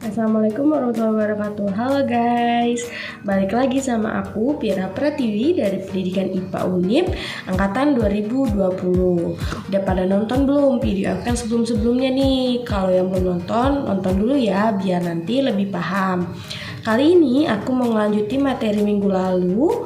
Assalamualaikum warahmatullahi wabarakatuh. Halo guys, balik lagi sama aku Pira Pratiwi dari Pendidikan IPA Unip Angkatan 2020. Udah pada nonton belum video aku kan sebelum-sebelumnya nih? Kalau yang belum nonton dulu ya biar nanti lebih paham. Kali ini aku mau ngelanjutin materi minggu lalu.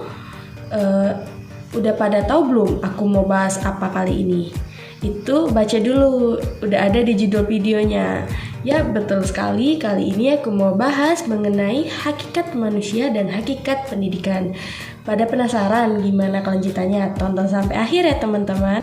Udah pada tahu belum aku mau bahas apa kali ini? Itu baca dulu, udah ada di judul videonya. Ya betul sekali, kali ini aku mau bahas mengenai hakikat manusia dan hakikat pendidikan. Pada penasaran gimana kelanjutannya? Tonton sampai akhir ya teman-teman.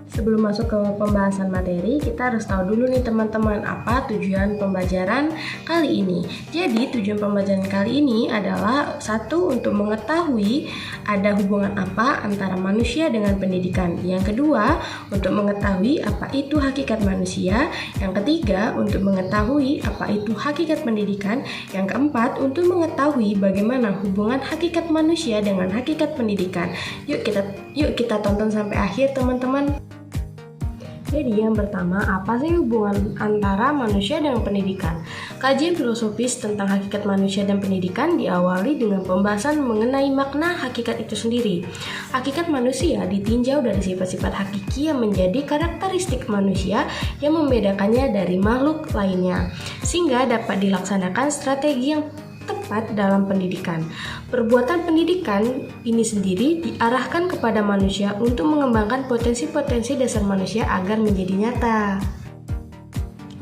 Sebelum masuk ke pembahasan materi, kita harus tahu dulu nih teman-teman apa tujuan pembelajaran kali ini. Jadi tujuan pembelajaran kali ini adalah satu, untuk mengetahui ada hubungan apa antara manusia dengan pendidikan. Yang kedua, untuk mengetahui apa itu hakikat manusia. Yang ketiga, untuk mengetahui apa itu hakikat pendidikan. Yang keempat, untuk mengetahui bagaimana hubungan hakikat manusia dengan hakikat pendidikan. Yuk kita tonton sampai akhir teman-teman. Jadi yang pertama, apa sih hubungan antara manusia dengan pendidikan? Kajian filosofis tentang hakikat manusia dan pendidikan diawali dengan pembahasan mengenai makna hakikat itu sendiri. Hakikat manusia ditinjau dari sifat-sifat hakiki yang menjadi karakteristik manusia yang membedakannya dari makhluk lainnya, sehingga dapat dilaksanakan strategi yang tepat dalam pendidikan. Perbuatan pendidikan ini sendiri diarahkan kepada manusia untuk mengembangkan potensi-potensi dasar manusia agar menjadi nyata.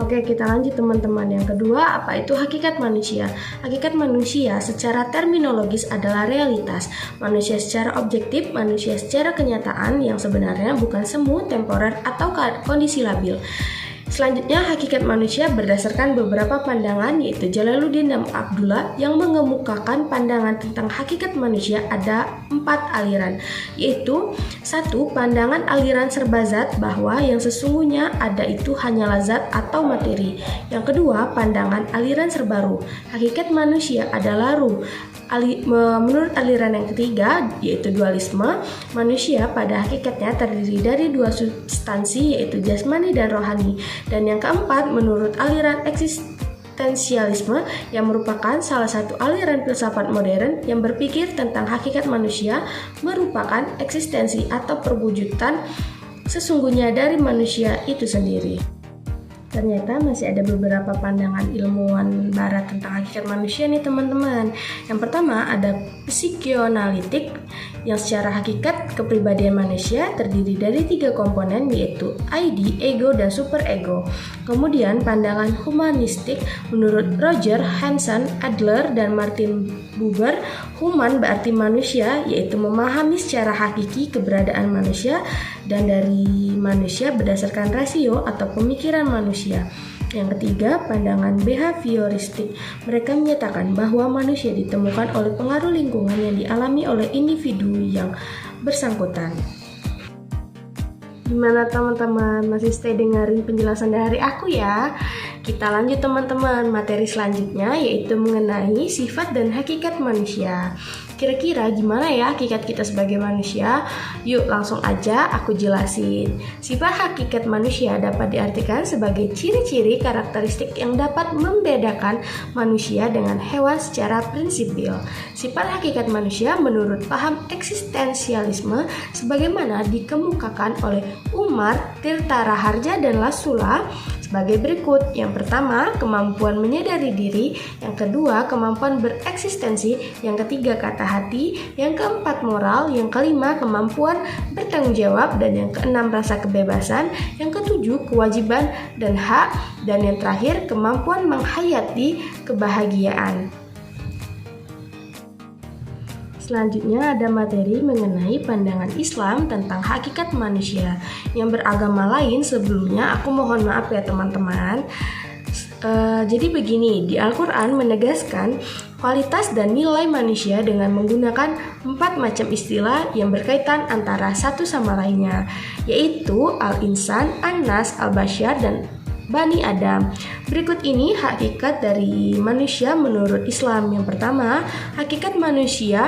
Oke, kita lanjut teman-teman. Yang kedua, apa itu hakikat manusia? Hakikat manusia secara terminologis adalah realitas. Manusia secara objektif, manusia secara kenyataan yang sebenarnya bukan semu, temporer, atau kondisi labil. Selanjutnya, hakikat manusia berdasarkan beberapa pandangan, yaitu Jalaluddin dan Abdullah yang mengemukakan pandangan tentang hakikat manusia ada 4 aliran, yaitu 1. Pandangan aliran serba zat, bahwa yang sesungguhnya ada itu hanyalah zat atau materi. Yang kedua, pandangan aliran serba ruh, hakikat manusia adalah ruh. Menurut aliran yang ketiga, yaitu dualisme, manusia pada hakikatnya terdiri dari 2 substansi, yaitu jasmani dan rohani. Dan yang keempat, menurut aliran eksistensialisme yang merupakan salah satu aliran filsafat modern yang berpikir tentang hakikat manusia merupakan eksistensi atau perwujudan sesungguhnya dari manusia itu sendiri. Ternyata masih ada beberapa pandangan ilmuwan barat tentang hakikat manusia nih teman-teman. Yang pertama ada psikoanalitik yang secara hakikat kepribadian manusia terdiri dari 3 komponen, yaitu ID, ego, dan superego. Kemudian pandangan humanistik menurut Roger Hanson, Adler, dan Martin Buber, human berarti manusia, yaitu memahami secara hakiki keberadaan manusia dan dari manusia berdasarkan rasio atau pemikiran manusia. Yang ketiga, pandangan behavioristik. Mereka menyatakan bahwa manusia ditemukan oleh pengaruh lingkungan yang dialami oleh individu yang bersangkutan. Gimana teman-teman, masih stay dengerin penjelasan dari aku ya? Kita lanjut teman-teman, materi selanjutnya yaitu mengenai sifat dan hakikat manusia. Kira-kira gimana ya hakikat kita sebagai manusia? Yuk langsung aja aku jelasin. Sifat hakikat manusia dapat diartikan sebagai ciri-ciri karakteristik yang dapat membedakan manusia dengan hewan secara prinsipil. Sifat hakikat manusia menurut paham eksistensialisme sebagaimana dikemukakan oleh Umar, Tirta Raharja, dan Lasula sebagai berikut. Yang pertama, kemampuan menyadari diri. Yang kedua, kemampuan bereksistensi. Yang ketiga, kata hati. Yang keempat, moral. Yang kelima, kemampuan bertanggung jawab. Dan yang keenam, rasa kebebasan. Yang ketujuh, kewajiban dan hak. Dan yang terakhir, kemampuan menghayati kebahagiaan. Selanjutnya ada materi mengenai pandangan Islam tentang hakikat manusia. Yang beragama lain sebelumnya aku mohon maaf ya teman-teman. Jadi begini, di Al-Quran menegaskan kualitas dan nilai manusia dengan menggunakan 4 macam istilah yang berkaitan antara satu sama lainnya, yaitu Al-Insan, An-Nas, Al-Bashar, dan Bani Adam. Berikut ini hakikat dari manusia menurut Islam. Yang pertama, hakikat manusia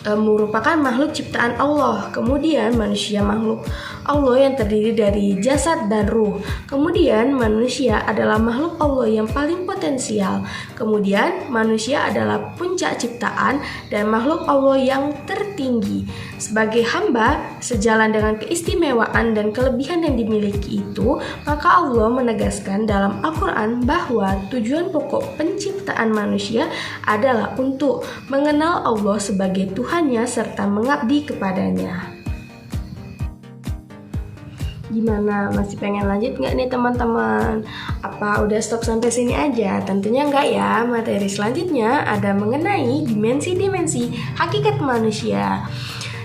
merupakan makhluk ciptaan Allah. Kemudian manusia makhluk Allah yang terdiri dari jasad dan ruh. Kemudian manusia adalah makhluk Allah yang paling potensial. Kemudian manusia adalah puncak ciptaan dan makhluk Allah yang tertinggi. Sebagai hamba, sejalan dengan keistimewaan dan kelebihan yang dimiliki itu, maka Allah menegaskan dalam Al-Quran bahwa tujuan pokok penciptaan manusia adalah untuk mengenal Allah sebagai Tuhannya serta mengabdi kepadanya. Gimana? Masih pengen lanjut nggak nih teman-teman? Apa udah stop sampai sini aja? Tentunya nggak ya. Materi selanjutnya ada mengenai dimensi-dimensi hakikat manusia,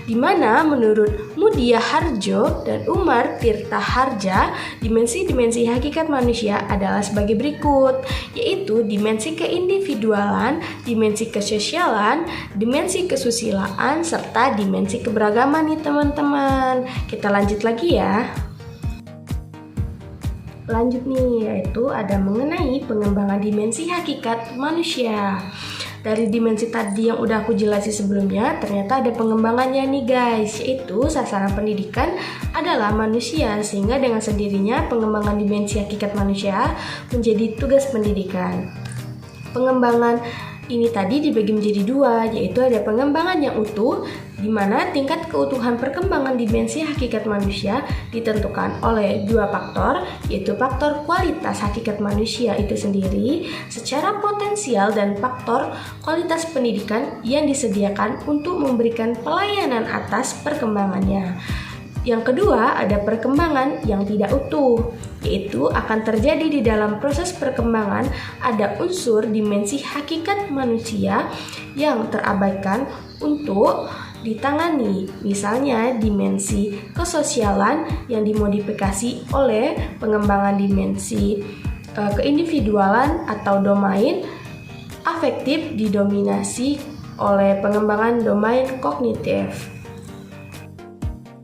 di mana menurut Mudia Harjo dan Umar Tirta Harja, dimensi-dimensi hakikat manusia adalah sebagai berikut, yaitu dimensi keindividualan, dimensi kesosialan, dimensi kesusilaan, serta dimensi keberagaman nih teman-teman. Kita lanjut lagi ya. Lanjut nih, yaitu ada mengenai pengembangan dimensi hakikat manusia. Dari dimensi tadi yang udah aku jelasin sebelumnya, ternyata ada pengembangannya nih guys, yaitu sasaran pendidikan adalah manusia, sehingga dengan sendirinya pengembangan dimensi hakikat manusia menjadi tugas pendidikan. Pengembangan ini tadi dibagi menjadi dua, yaitu ada pengembangan yang utuh, di mana tingkat keutuhan perkembangan dimensi hakikat manusia ditentukan oleh dua faktor, yaitu faktor kualitas hakikat manusia itu sendiri secara potensial dan faktor kualitas pendidikan yang disediakan untuk memberikan pelayanan atas perkembangannya. Yang kedua, ada perkembangan yang tidak utuh, yaitu akan terjadi di dalam proses perkembangan ada unsur dimensi hakikat manusia yang terabaikan untuk ditangani. Misalnya dimensi kesosialan yang dimodifikasi oleh pengembangan dimensi keindividualan atau domain afektif didominasi oleh pengembangan domain kognitif.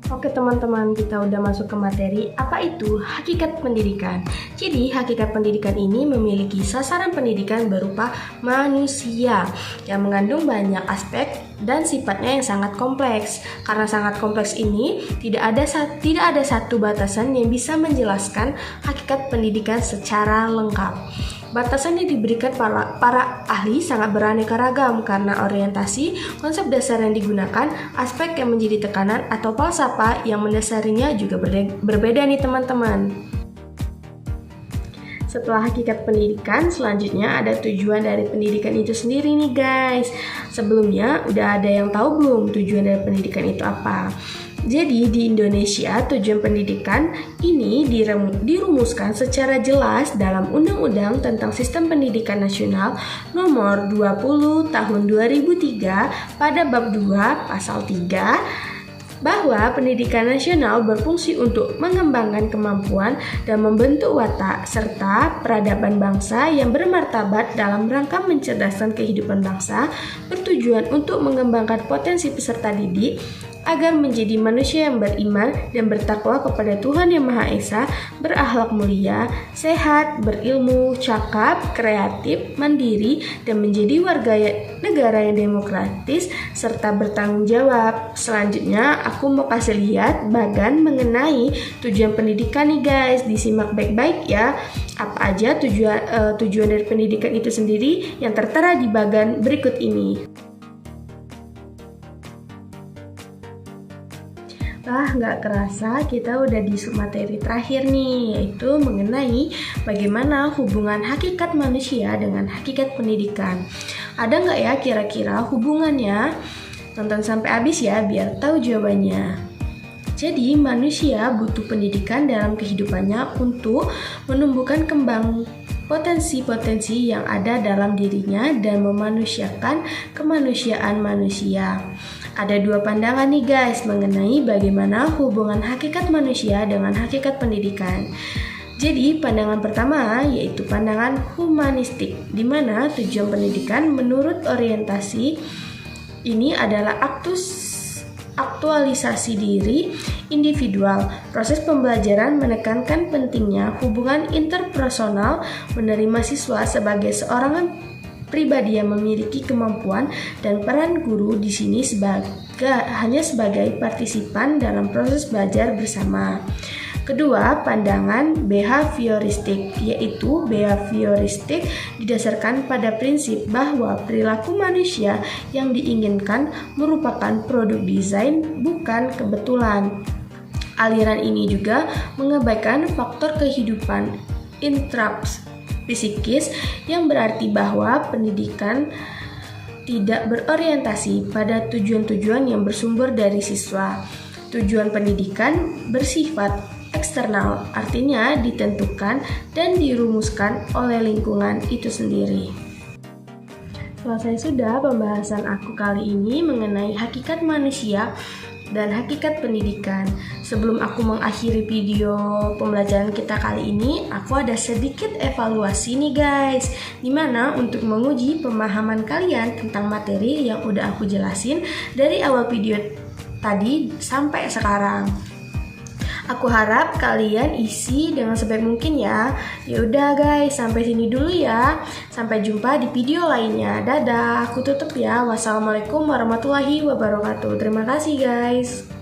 Oke teman-teman, kita udah masuk ke materi apa itu hakikat pendidikan. Jadi hakikat pendidikan ini memiliki sasaran pendidikan berupa manusia yang mengandung banyak aspek dan sifatnya yang sangat kompleks. Karena sangat kompleks ini, tidak ada satu batasan yang bisa menjelaskan hakikat pendidikan secara lengkap. Batasan yang diberikan para ahli sangat beraneka ragam karena orientasi, konsep dasar yang digunakan, aspek yang menjadi tekanan atau falsafah yang mendasarinya juga berbeda nih teman-teman. Setelah hakikat pendidikan, selanjutnya ada tujuan dari pendidikan itu sendiri nih guys. Sebelumnya udah ada yang tahu belum tujuan dari pendidikan itu apa? Jadi di Indonesia tujuan pendidikan ini dirumuskan secara jelas dalam Undang-Undang tentang Sistem Pendidikan Nasional Nomor 20 Tahun 2003 pada bab 2 pasal 3 bahwa pendidikan nasional berfungsi untuk mengembangkan kemampuan dan membentuk watak serta peradaban bangsa yang bermartabat dalam rangka mencerdaskan kehidupan bangsa, bertujuan untuk mengembangkan potensi peserta didik agar menjadi manusia yang beriman dan bertakwa kepada Tuhan Yang Maha Esa, berakhlak mulia, sehat, berilmu, cakap, kreatif, mandiri, dan menjadi warga negara yang demokratis serta bertanggung jawab. Selanjutnya, aku mau kasih lihat bagan mengenai tujuan pendidikan nih guys. Disimak baik-baik ya. Apa aja tujuan dari pendidikan itu sendiri yang tertera di bagan berikut ini. Nggak kerasa kita udah di materi terakhir nih, yaitu mengenai bagaimana hubungan hakikat manusia dengan hakikat pendidikan. Ada nggak ya kira-kira hubungannya? Tonton sampai habis ya biar tahu jawabannya. Jadi manusia butuh pendidikan dalam kehidupannya untuk menumbuhkan kembang potensi-potensi yang ada dalam dirinya dan memanusiakan kemanusiaan manusia. Ada dua pandangan nih guys mengenai bagaimana hubungan hakikat manusia dengan hakikat pendidikan. Jadi pandangan pertama yaitu pandangan humanistik, di mana tujuan pendidikan menurut orientasi ini adalah aktualisasi diri individual. Proses pembelajaran menekankan pentingnya hubungan interpersonal, menerima siswa sebagai seorang pribadi yang memiliki kemampuan, dan peran guru di sini hanya sebagai partisipan dalam proses belajar bersama. Kedua, pandangan behavioristik, yaitu behavioristik didasarkan pada prinsip bahwa perilaku manusia yang diinginkan merupakan produk desain, bukan kebetulan. Aliran ini juga mengabaikan faktor kehidupan intrapsikis, yang berarti bahwa pendidikan tidak berorientasi pada tujuan-tujuan yang bersumber dari siswa. Tujuan pendidikan bersifat eksternal, artinya ditentukan dan dirumuskan oleh lingkungan itu sendiri. Selesai sudah pembahasan aku kali ini mengenai hakikat manusia dan hakikat pendidikan. Sebelum aku mengakhiri video pembelajaran kita kali ini, aku ada sedikit evaluasi nih guys, dimana untuk menguji pemahaman kalian tentang materi yang udah aku jelasin dari awal video tadi sampai sekarang. Aku harap kalian isi dengan sebaik mungkin ya. Yaudah guys, sampai sini dulu ya. Sampai jumpa di video lainnya. Dadah, aku tutup ya. Wassalamualaikum warahmatullahi wabarakatuh. Terima kasih guys.